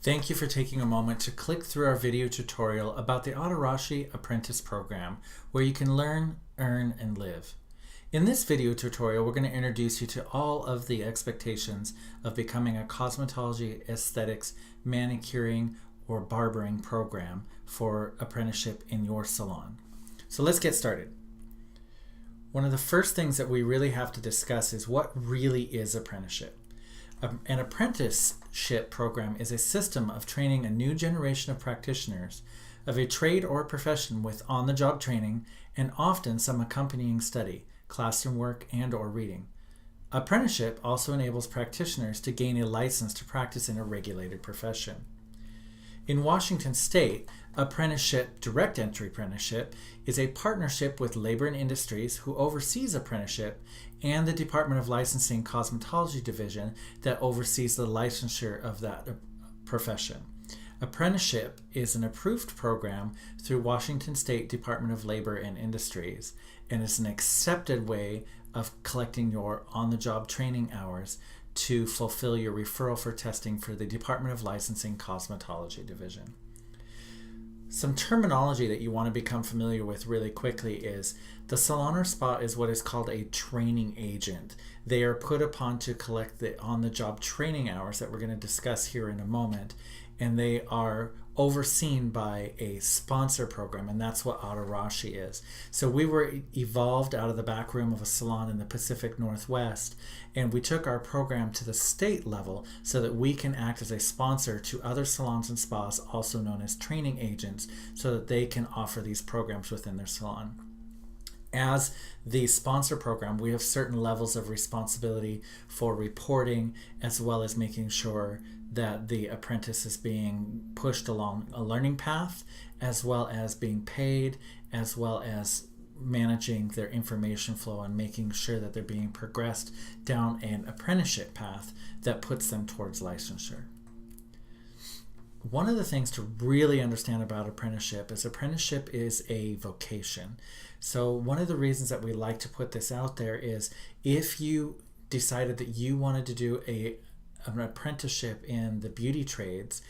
Thank you for taking a moment to click through our video tutorial about the Atarashii Apprentice Program, where you can learn, earn, and live. In this video tutorial, we're going to introduce you to all of the expectations of becoming a cosmetology, aesthetics, manicuring, or barbering program for apprenticeship in your salon. So let's get started. One of the first things that we really have to discuss is what really is apprenticeship. An apprenticeship program is a system of training a new generation of practitioners of a trade or profession with on-the-job training and often some accompanying study, classroom work, and or reading. Apprenticeship also enables practitioners to gain a license to practice in a regulated profession. In Washington State, apprenticeship, direct entry apprenticeship, is a partnership with Labor and Industries, who oversees apprenticeship, and the Department of Licensing Cosmetology Division that oversees the licensure of that profession. Apprenticeship is an approved program through Washington State Department of Labor and Industries and is an accepted way of collecting your on-the-job training hours to fulfill your referral for testing for the Department of Licensing Cosmetology Division. Some terminology that you want to become familiar with really quickly is the salon or spa is what is called a training agent. They are put upon to collect the on-the-job training hours that we're going to discuss here in a moment, and they are overseen by a sponsor program, and that's what Atarashii is. So we were evolved out of the back room of a salon in the Pacific Northwest, and we took our program to the state level so that we can act as a sponsor to other salons and spas, also known as training agents, so that they can offer these programs within their salon. As the sponsor program, we have certain levels of responsibility for reporting, as well as making sure that the apprentice is being pushed along a learning path, as well as being paid, as well as managing their information flow and making sure that they're being progressed down an apprenticeship path that puts them towards licensure. One of the things to really understand about apprenticeship is a vocation. So one of the reasons that we like to put this out there is if you decided that you wanted to do an apprenticeship in the beauty trades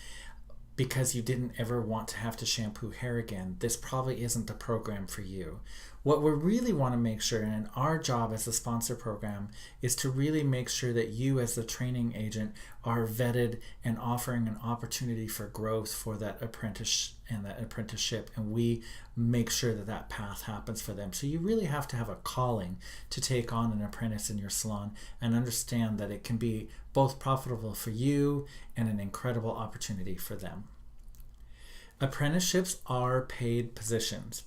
because you didn't ever want to have to shampoo hair again, this probably isn't the program for you. What we really want to make sure, and our job as the sponsor program, is to really make sure that you as the training agent are vetted and offering an opportunity for growth for that apprentice and that apprenticeship, and we make sure that that path happens for them. So you really have to have a calling to take on an apprentice in your salon and understand that it can be both profitable for you and an incredible opportunity for them. Apprenticeships are paid positions.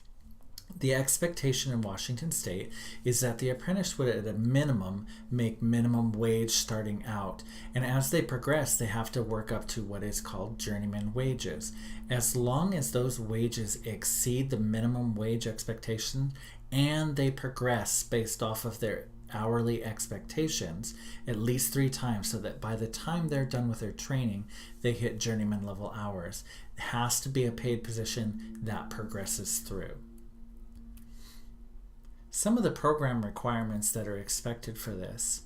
The expectation in Washington State is that the apprentice would at a minimum make minimum wage starting out, and as they progress they have to work up to what is called journeyman wages. As long as those wages exceed the minimum wage expectation and they progress based off of their hourly expectations at least 3 times, so that by the time they're done with their training they hit journeyman level hours. It has to be a paid position that progresses through. Some of the program requirements that are expected for this.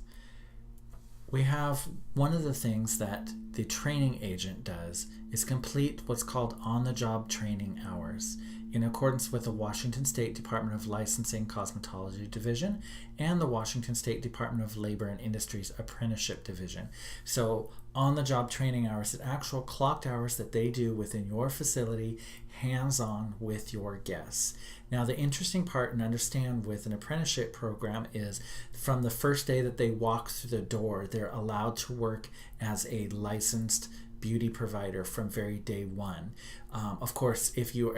We have one of the things that the training agent does is complete what's called on-the-job training hours in accordance with the Washington State Department of Licensing Cosmetology Division and the Washington State Department of Labor and Industries Apprenticeship Division. So on-the-job training hours, the actual clocked hours that they do within your facility, hands-on with your guests. Now the interesting part and understand with an apprenticeship program is from the first day that they walk through the door, they're allowed to work as a licensed beauty provider from very day one. Of course, if you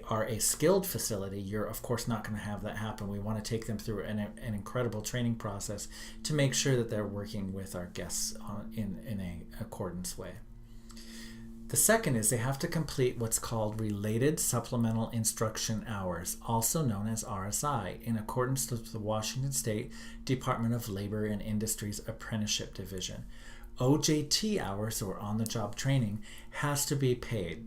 are a skilled facility, you're of course not going to have that happen. We want to take them through an incredible training process to make sure that they're working with our guests in a accordance way. The second is they have to complete what's called Related Supplemental Instruction Hours, also known as RSI, in accordance with the Washington State Department of Labor and Industries Apprenticeship Division. OJT hours, or on-the-job training, has to be paid.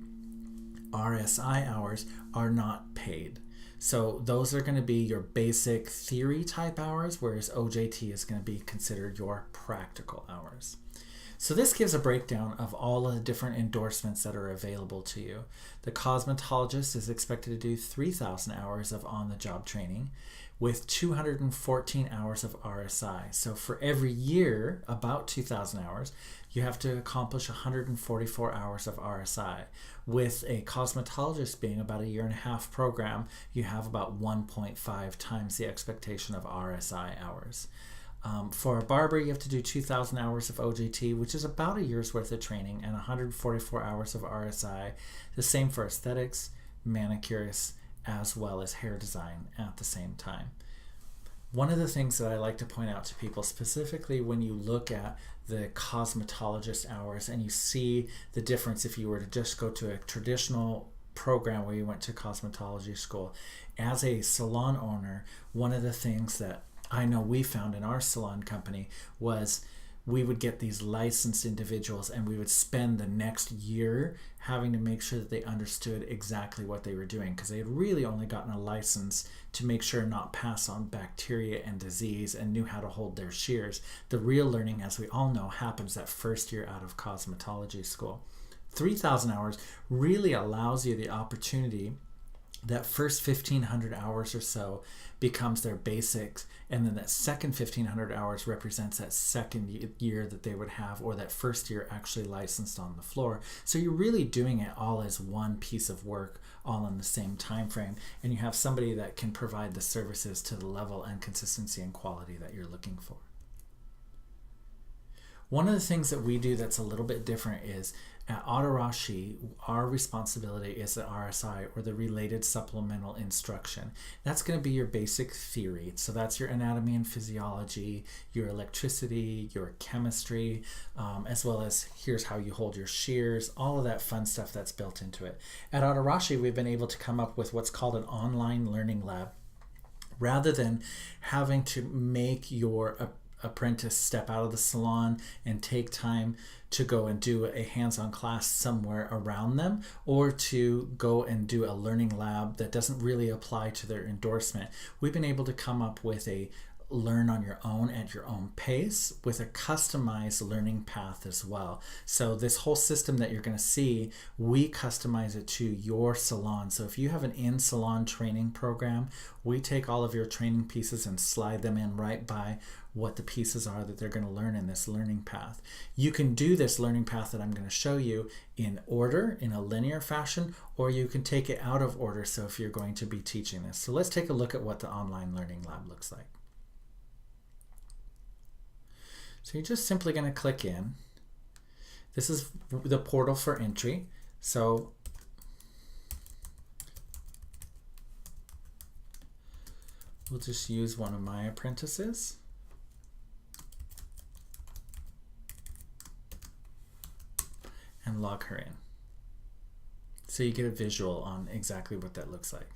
RSI hours are not paid. So those are going to be your basic theory type hours, whereas OJT is going to be considered your practical hours. So this gives a breakdown of all of the different endorsements that are available to you. The cosmetologist is expected to do 3,000 hours of on-the-job training with 214 hours of RSI. So for every year, about 2,000 hours, you have to accomplish 144 hours of RSI. With a cosmetologist being about a 1.5-year program, you have about 1.5 times the expectation of RSI hours. For a barber, you have to do 2,000 hours of OJT, which is about a year's worth of training, and 144 hours of RSI. The same for aesthetics, manicurists, as well as hair design at the same time. One of the things that I like to point out to people, specifically when you look at the cosmetologist hours and you see the difference if you were to just go to a traditional program where you went to cosmetology school. As a salon owner, one of the things that I know we found in our salon company was we would get these licensed individuals and we would spend the next year having to make sure that they understood exactly what they were doing, because they had really only gotten a license to make sure not pass on bacteria and disease and knew how to hold their shears. The real learning, as we all know, happens that first year out of cosmetology school. 3,000 hours really allows you the opportunity. That first 1,500 hours or so becomes their basics, and then that second 1,500 hours represents that second year that they would have, or that first year actually licensed on the floor. So you're really doing it all as one piece of work, all in the same time frame, and you have somebody that can provide the services to the level and consistency and quality that you're looking for. One of the things that we do that's a little bit different is at Atarashii, our responsibility is the RSI, or the related supplemental instruction. That's going to be your basic theory. So that's your anatomy and physiology, your electricity, your chemistry, as well as here's how you hold your shears, all of that fun stuff that's built into it. At Atarashii, we've been able to come up with what's called an online learning lab. Rather than having to make your apprentice step out of the salon and take time to go and do a hands-on class somewhere around them, or to go and do a learning lab that doesn't really apply to their endorsement, we've been able to come up with a learn on your own at your own pace with a customized learning path as well. So this whole system that you're going to see, we customize it to your salon. So if you have an in-salon training program, we take all of your training pieces and slide them in right by what the pieces are that they're going to learn in this learning path. You can do this learning path that I'm going to show you in order, in a linear fashion, or you can take it out of order, so if you're going to be teaching this. So let's take a look at what the online learning lab looks like. So you're just simply going to click in. This is the portal for entry. So we'll just use one of my apprentices. And log her in. So you get a visual on exactly what that looks like.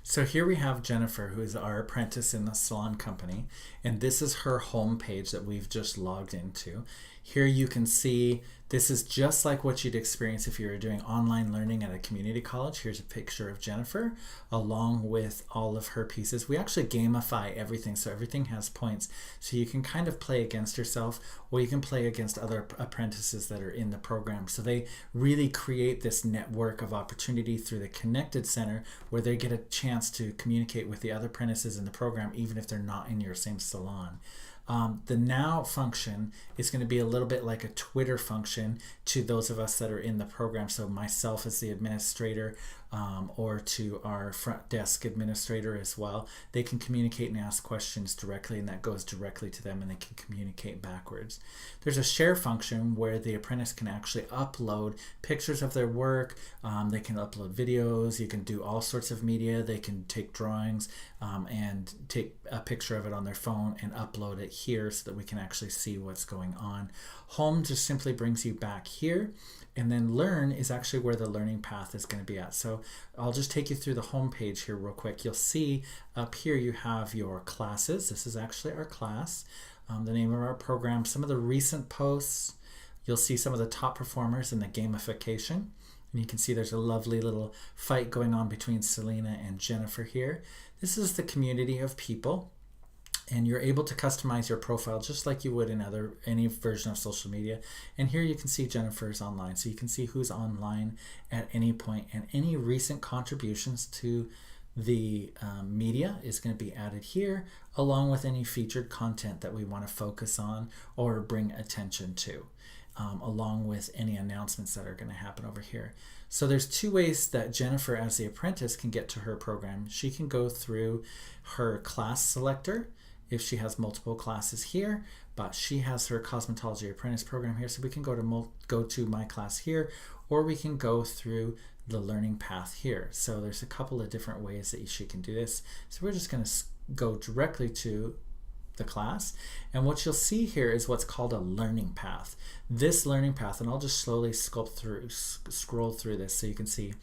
So here we have Jennifer, who is our apprentice in the salon company, and this is her home page that we've just logged into. Here you can see this is just like what you'd experience if you were doing online learning at a community college. Here's a picture of Jennifer along with all of her pieces. We actually gamify everything, so everything has points. So you can kind of play against yourself, or you can play against other apprentices that are in the program. So they really create this network of opportunity through the Connected Center, where they get a chance to communicate with the other apprentices in the program, even if they're not in your same salon. The now function is going to be a little bit like a Twitter function to those of us that are in the program. So myself as the administrator, or to our front desk administrator as well, they can communicate and ask questions directly, and that goes directly to them and they can communicate backwards. There's a share function where the apprentice can actually upload pictures of their work. They can upload videos. You can do all sorts of media. They can take drawings and take a picture of it on their phone and upload it here so that we can actually see what's going on. Home just simply brings you back here And then learn is actually where the learning path is going to be at. So I'll just take you through the home page here real quick. You'll see up here you have your classes. This is actually our class, the name of our program, some of the recent posts. You'll see some of the top performers in the gamification. And you can see there's a lovely little fight going on between Selena and Jennifer here. This is the community of people. And you're able to customize your profile just like you would in any version of social media. And here you can see Jennifer's online. So you can see who's online at any point, and any recent contributions to the media is going to be added here, along with any featured content that we want to focus on or bring attention to, along with any announcements that are going to happen over here. So there's two ways that Jennifer, as the apprentice, can get to her program. She can go through her class selector if she has multiple classes here, but she has her Cosmetology Apprentice program here, so we can go to my class here, or we can go through the learning path here. So there's a couple of different ways that she can do this. So we're just going to go directly to the class, and what you'll see here is what's called a learning path. This learning path, and I'll just slowly scroll through this so you can see.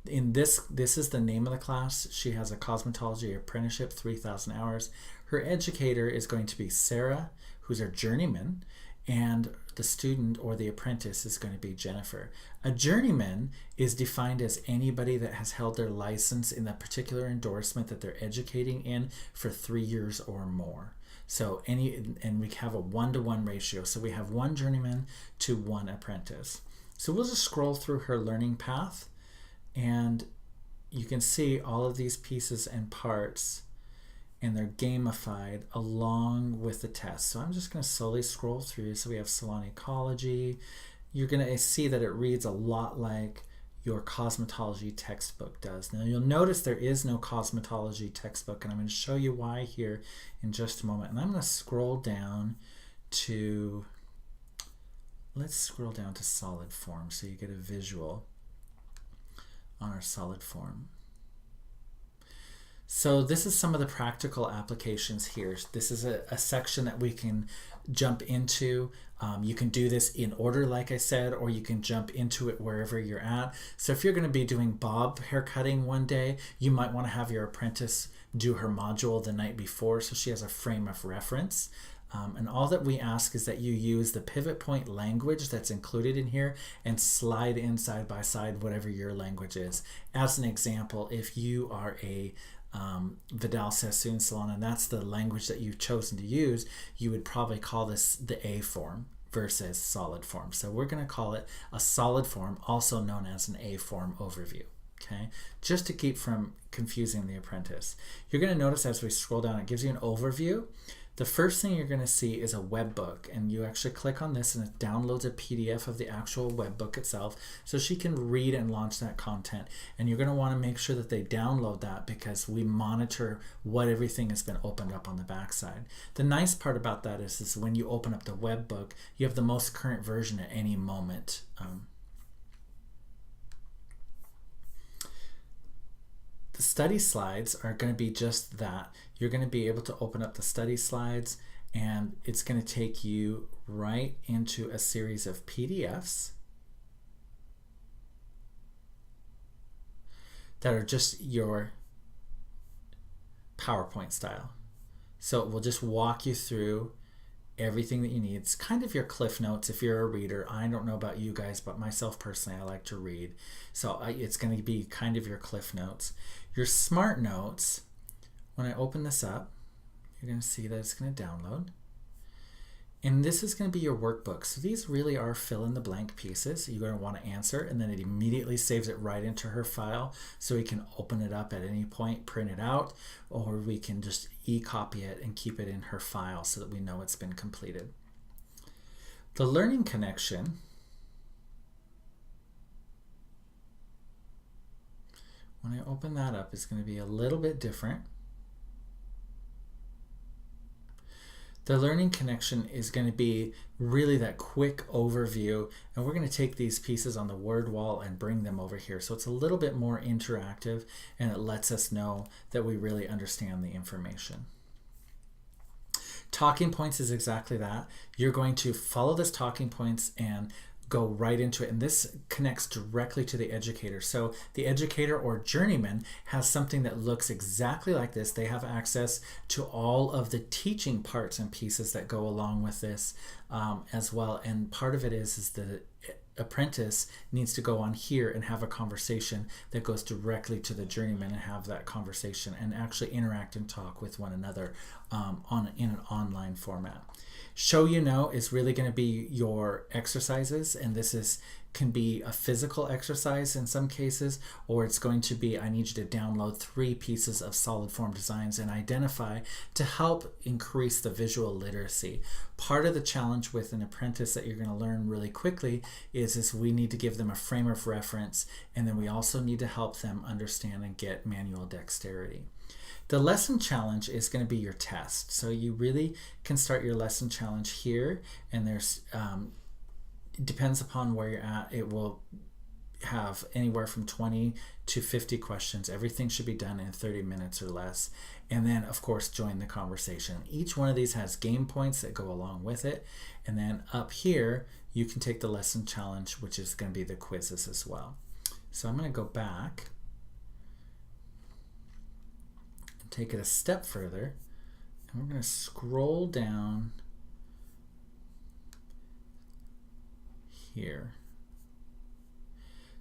In this is the name of the class. She has a Cosmetology Apprenticeship, 3,000 hours. Her educator is going to be Sarah, who's her journeyman, and the student or the apprentice is going to be Jennifer. A journeyman is defined as anybody that has held their license in that particular endorsement that they're educating in for 3 years or more. So and we have a 1-to-1 ratio. So we have 1 journeyman to 1 apprentice. So we'll just scroll through her learning path, and you can see all of these pieces and parts, and they're gamified along with the test. So I'm just going to slowly scroll through. So we have Salon Ecology. You're going to see that it reads a lot like your cosmetology textbook does. Now you'll notice there is no cosmetology textbook, and I'm going to show you why here in just a moment. And I'm going to scroll down to, let's scroll down to solid form so you get a visual on our solid form. So this is some of the practical applications here. This is a section that we can jump into. You can do this in order, like I said, or you can jump into it wherever you're at. So if you're going to be doing bob haircutting one day, you might want to have your apprentice do her module the night before so she has a frame of reference. And all that we ask is that you use the pivot point language that's included in here and slide in side by side whatever your language is. As an example, if you are a Vidal Sassoon Salon and that's the language that you've chosen to use, you would probably call this the A form versus solid form. So we're going to call it a solid form, also known as an A form overview. Okay, just to keep from confusing the apprentice. You're going to notice as we scroll down, it gives you an overview. The first thing you're going to see is a web book, and you actually click on this and it downloads a PDF of the actual web book itself so she can read and launch that content. And you're going to want to make sure that they download that because we monitor what everything has been opened up on the backside. The nice part about that is when you open up the web book, you have the most current version at any moment. The study slides are going to be just that. You're going to be able to open up the study slides and it's going to take you right into a series of PDFs that are just your PowerPoint style. So it will just walk you through everything that you need. It's kind of your cliff notes if you're a reader. I don't know about you guys, but myself personally, I like to read. So it's going to be kind of your cliff notes. Your smart notes, when I open this up, you're going to see that it's going to download. And this is going to be your workbook. So these really are fill in the blank pieces you're going to want to answer, and then it immediately saves it right into her file so we can open it up at any point, print it out, or we can just e-copy it and keep it in her file so that we know it's been completed. The learning connection, when I open that up, it's going to be a little bit different. The learning connection is going to be really that quick overview, and we're going to take these pieces on the word wall and bring them over here. So it's a little bit more interactive and it lets us know that we really understand the information. Talking points is exactly that. You're going to follow this talking points and go right into it, and this connects directly to the educator. So the educator or journeyman has something that looks exactly like this. They have access to all of the teaching parts and pieces that go along with this as well, and part of it is the apprentice needs to go on here and have a conversation that goes directly to the journeyman and have that conversation and actually interact and talk with one another in an online format. Show You Know is really going to be your exercises, and this can be a physical exercise in some cases, or it's going to be, I need you to download 3 pieces of solid form designs and identify to help increase the visual literacy. Part of the challenge with an apprentice that you're going to learn really quickly is we need to give them a frame of reference, and then we also need to help them understand and get manual dexterity. The lesson challenge is going to be your test. So you really can start your lesson challenge here, and there's it depends upon where you're at. It will have anywhere from 20 to 50 questions. Everything should be done in 30 minutes or less. And then, of course, join the conversation. Each one of these has game points that go along with it. And then up here, you can take the lesson challenge, which is going to be the quizzes as well. So I'm going to go back, take it a step further, and we're going to scroll down here.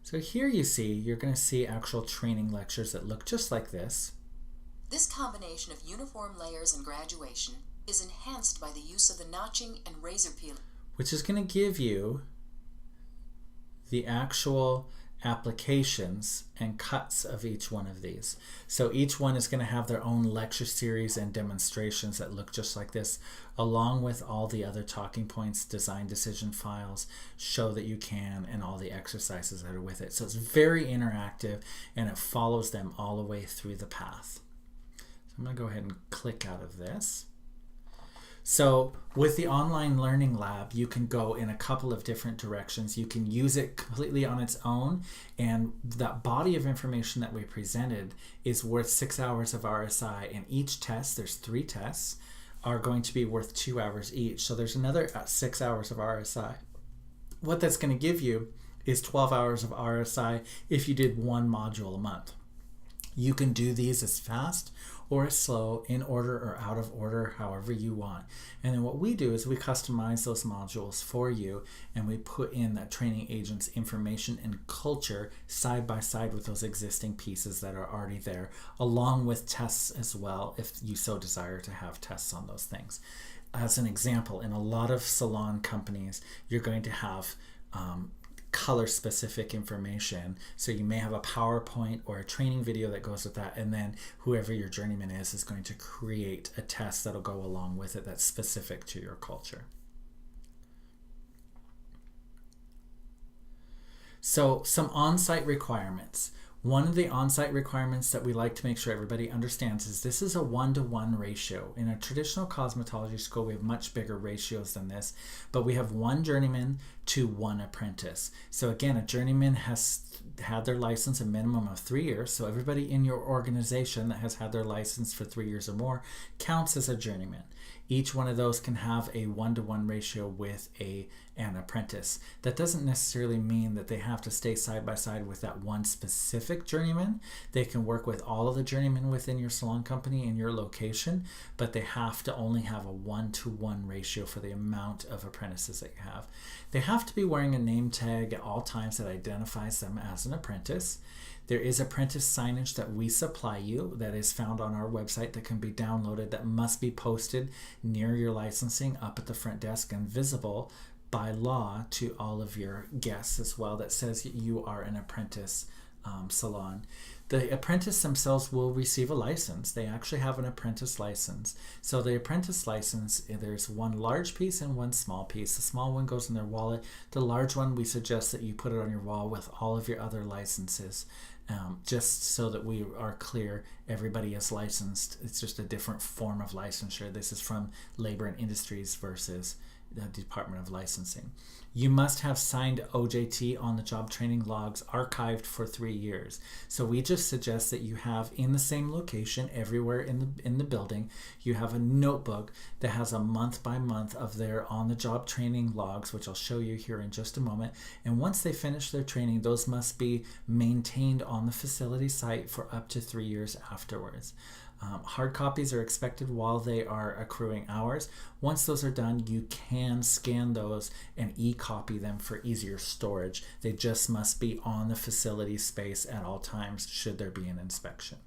So here you're going to see actual training lectures that look just like this. This combination of uniform layers and graduation is enhanced by the use of the notching and razor peel, which is going to give you the actual applications and cuts of each one of these. So each one is going to have their own lecture series and demonstrations that look just like this, along with all the other talking points, design decision files, show that you can, and all the exercises that are with it. So it's very interactive, and it follows them all the way through the path. So I'm going to go ahead and click out of this. So with the online learning lab, you can go in a couple of different directions. You can use it completely on its own, and that body of information that we presented is worth 6 hours of RSI, and each test, there's 3 tests, are going to be worth 2 hours each. So there's another 6 hours of RSI. What that's going to give you is 12 hours of RSI if you did 1 module a month. You can do these as fast or as slow, in order or out of order, however you want. And then what we do is we customize those modules for you, and we put in that training agent's information and culture side by side with those existing pieces that are already there, along with tests as well, if you so desire to have tests on those things. As an example, in a lot of salon companies, you're going to have color specific information. So you may have a PowerPoint or a training video that goes with that, and then whoever your journeyman is going to create a test that'll go along with it that's specific to your culture. So some on-site requirements. One of the on-site requirements that we like to make sure everybody understands is this is a 1-to-1 ratio. In a traditional cosmetology school, we have much bigger ratios than this, but we have 1 journeyman to 1 apprentice. So again, a journeyman has had their license a minimum of 3 years. So everybody in your organization that has had their license for 3 years or more counts as a journeyman. Each one of those can have a 1-to-1 ratio with an apprentice. That doesn't necessarily mean that they have to stay side by side with that one specific journeyman. They can work with all of the journeymen within your salon company in your location, but they have to only have a 1-to-1 ratio for the amount of apprentices that you have. They have to be wearing a name tag at all times that identifies them as an apprentice. There is apprentice signage that we supply you that is found on our website that can be downloaded, that must be posted near your licensing up at the front desk and visible by law to all of your guests as well, that says you are an apprentice salon. The apprentice themselves will receive a license. They actually have an apprentice license. So the apprentice license, there's one large piece and one small piece. The small one goes in their wallet. The large one, we suggest that you put it on your wall with all of your other licenses, just so that we are clear, everybody is licensed. It's just a different form of licensure. This is from Labor and Industries versus the Department of Licensing. You must have signed OJT on the job training logs archived for 3 years. So we just suggest that you have in the same location everywhere in the building, you have a notebook that has a month by month of their on the job training logs, which I'll show you here in just a moment. And once they finish their training, those must be maintained on the facility site for up to 3 years afterwards. Hard copies are expected while they are accruing hours. Once those are done, you can scan those and e-copy them for easier storage. They just must be on the facility space at all times should there be an inspection.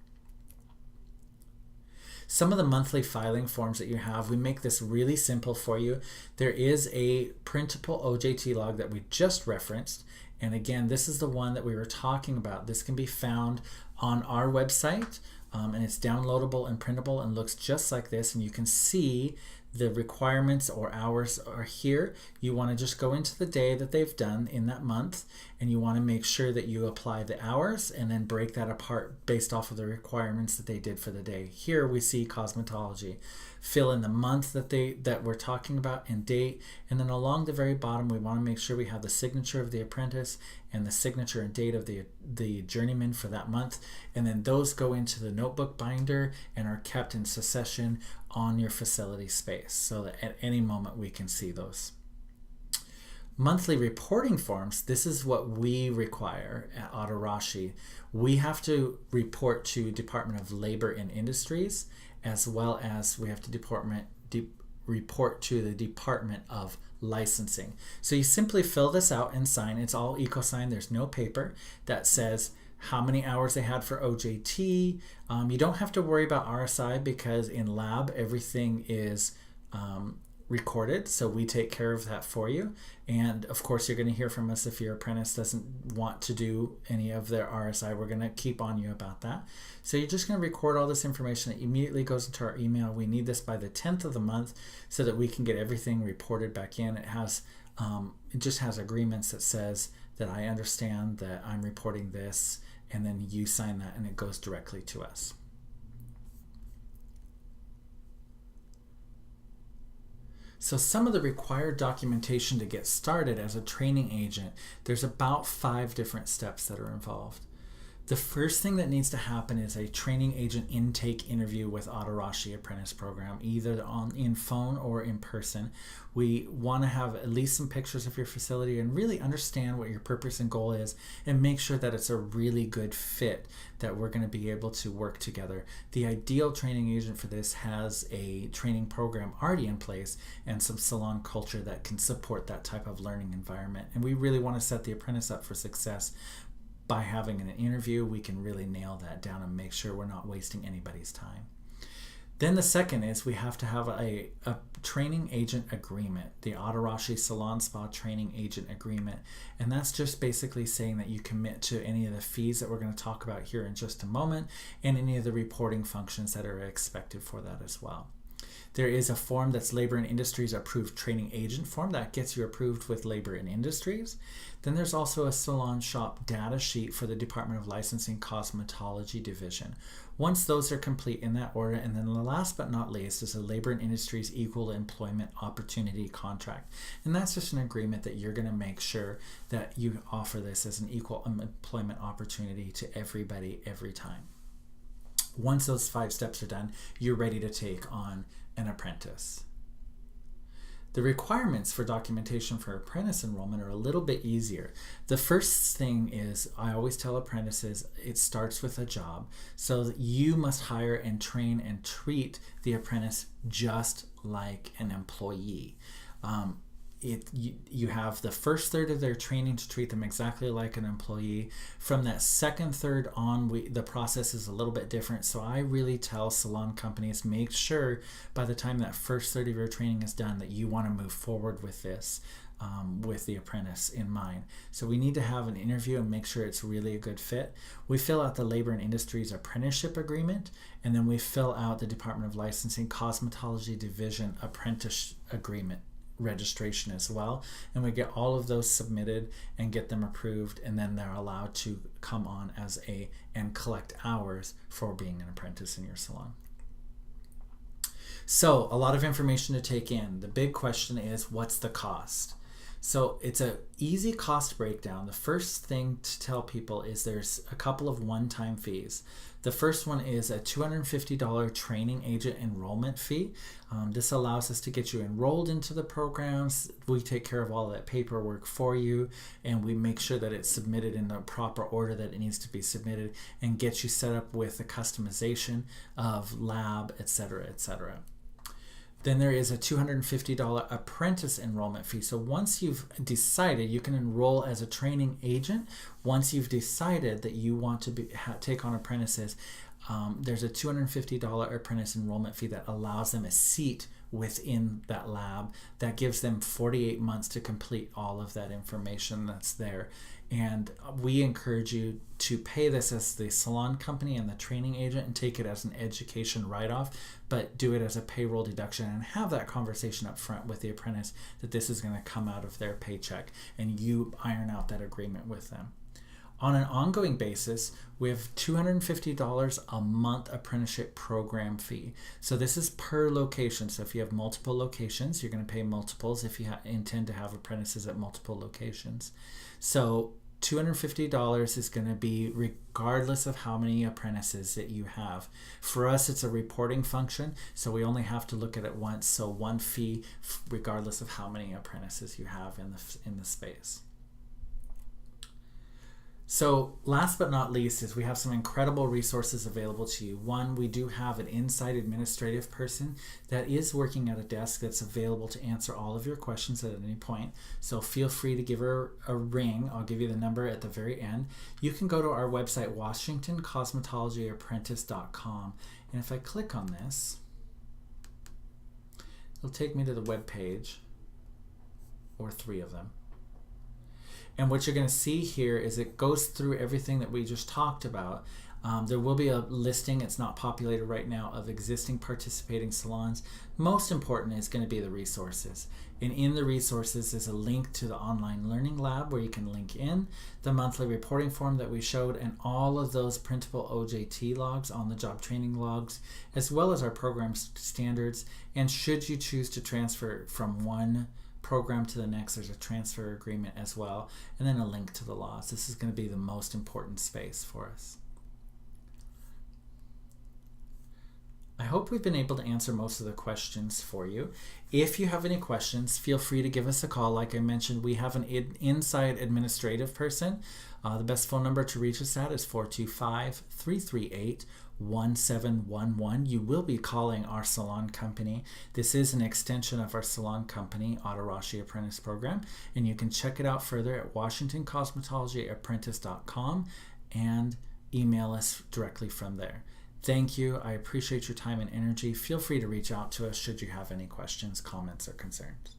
Some of the monthly filing forms that you have, we make this really simple for you. There is a printable OJT log that we just referenced. And again, this is the one that we were talking about. This can be found on our website. And it's downloadable and printable and looks just like this, and you can see the requirements or hours are here. You want to just go into the day that they've done in that month, and you want to make sure that you apply the hours and then break that apart based off of the requirements that they did for the day. Here we see cosmetology. Fill in the month that we're talking about and date, and then along the very bottom we want to make sure we have the signature of the apprentice and the signature and date of the journeyman for that month, and then those go into the notebook binder and are kept in succession on your facility space so that at any moment we can see those. Monthly reporting forms, this is what we require at Atarashii. We have to report to Department of Labor and Industries, as well as we have to report to the Department of Licensing. So you simply fill this out and sign. It's all eco-signed. There's no paper that says how many hours they had for OJT. You don't have to worry about RSI because in lab everything is recorded, so we take care of that for you. And of course you're going to hear from us if your apprentice doesn't want to do any of their RSI. We're going to keep on you about that. So you're just going to record all this information that immediately goes into our email. We need this by the 10th of the month so that we can get everything reported back in. It just has agreements that says that I understand that I'm reporting this, and then you sign that and it goes directly to us. So some of the required documentation to get started as a training agent, there's about 5 different steps that are involved. The first thing that needs to happen is a training agent intake interview with Atarashii Apprentice Program, either in phone or in person. We want to have at least some pictures of your facility and really understand what your purpose and goal is, and make sure that it's a really good fit, that we're going to be able to work together. The ideal training agent for this has a training program already in place and some salon culture that can support that type of learning environment. And we really want to set the apprentice up for success. By having an interview, we can really nail that down and make sure we're not wasting anybody's time. Then the second is we have to have a training agent agreement, the Atarashii Salon Spa Training Agent Agreement. And that's just basically saying that you commit to any of the fees that we're going to talk about here in just a moment, and any of the reporting functions that are expected for that as well. There is a form that's Labor and Industries Approved Training Agent form that gets you approved with Labor and Industries. Then there's also a Salon Shop data sheet for the Department of Licensing Cosmetology Division. Once those are complete in that order, and then the last but not least is a Labor and Industries Equal Employment Opportunity Contract. And that's just an agreement that you're going to make sure that you offer this as an equal employment opportunity to everybody every time. Once those 5 steps are done, you're ready to take on an apprentice. The requirements for documentation for apprentice enrollment are a little bit easier. The first thing is, I always tell apprentices, it starts with a job. So that you must hire and train and treat the apprentice just like an employee. You have the first third of their training to treat them exactly like an employee. From that second third on, the process is a little bit different. So I really tell salon companies, make sure by the time that first third of your training is done that you want to move forward with this, with the apprentice in mind. So we need to have an interview and make sure it's really a good fit. We fill out the Labor and Industries Apprenticeship Agreement, and then we fill out the Department of Licensing Cosmetology Division Apprentice Agreement registration as well, and we get all of those submitted and get them approved, and then they're allowed to come on and collect hours for being an apprentice in your salon. So a lot of information to take in. The big question is, what's the cost? So it's an easy cost breakdown. The first thing to tell people is there's a couple of one-time fees. The first one is a $250 training agent enrollment fee. This allows us to get you enrolled into the programs. We take care of all that paperwork for you, and we make sure that it's submitted in the proper order that it needs to be submitted, and get you set up with the customization of lab, etc., etc. Then there is a $250 apprentice enrollment fee. So once you've decided, you can enroll as a training agent. Once you've decided that you want to take on apprentices, there's a $250 apprentice enrollment fee that allows them a seat within that lab. That gives them 48 months to complete all of that information that's there. And we encourage you to pay this as the salon company and the training agent, and take it as an education write-off, but do it as a payroll deduction, and have that conversation up front with the apprentice that this is going to come out of their paycheck, and you iron out that agreement with them. On an ongoing basis, we have $250 a month apprenticeship program fee. So this is per location. So if you have multiple locations, you're going to pay multiples if you intend to have apprentices at multiple locations. So $250 is going to be regardless of how many apprentices that you have. For us, it's a reporting function, so we only have to look at it once. So one fee regardless of how many apprentices you have in the space. So last but not least is we have some incredible resources available to you. One, we do have an inside administrative person that is working at a desk that's available to answer all of your questions at any point. So feel free to give her a ring. I'll give you the number at the very end. You can go to our website, WashingtonCosmetologyApprentice.com. And if I click on this, it'll take me to the web page, or 3 of them. And what you're going to see here is it goes through everything that we just talked about. There will be a listing, it's not populated right now, of existing participating salons. Most important is going to be the resources. And in the resources is a link to the online learning lab where you can link in, the monthly reporting form that we showed, and all of those printable OJT logs, on the job training logs, as well as our program standards. And should you choose to transfer from one program to the next, there's a transfer agreement as well, and then a link to the laws. This is going to be the most important space for us. I hope we've been able to answer most of the questions for you. If you have any questions, feel free to give us a call. Like I mentioned, we have an inside administrative person. The best phone number to reach us at is 425-338-1711. You will be calling our salon company. This is an extension of our salon company, Atarashii Apprentice Program, and you can check it out further at WashingtonCosmetologyApprentice.com and email us directly from there. Thank you. I appreciate your time and energy. Feel free to reach out to us should you have any questions, comments, or concerns.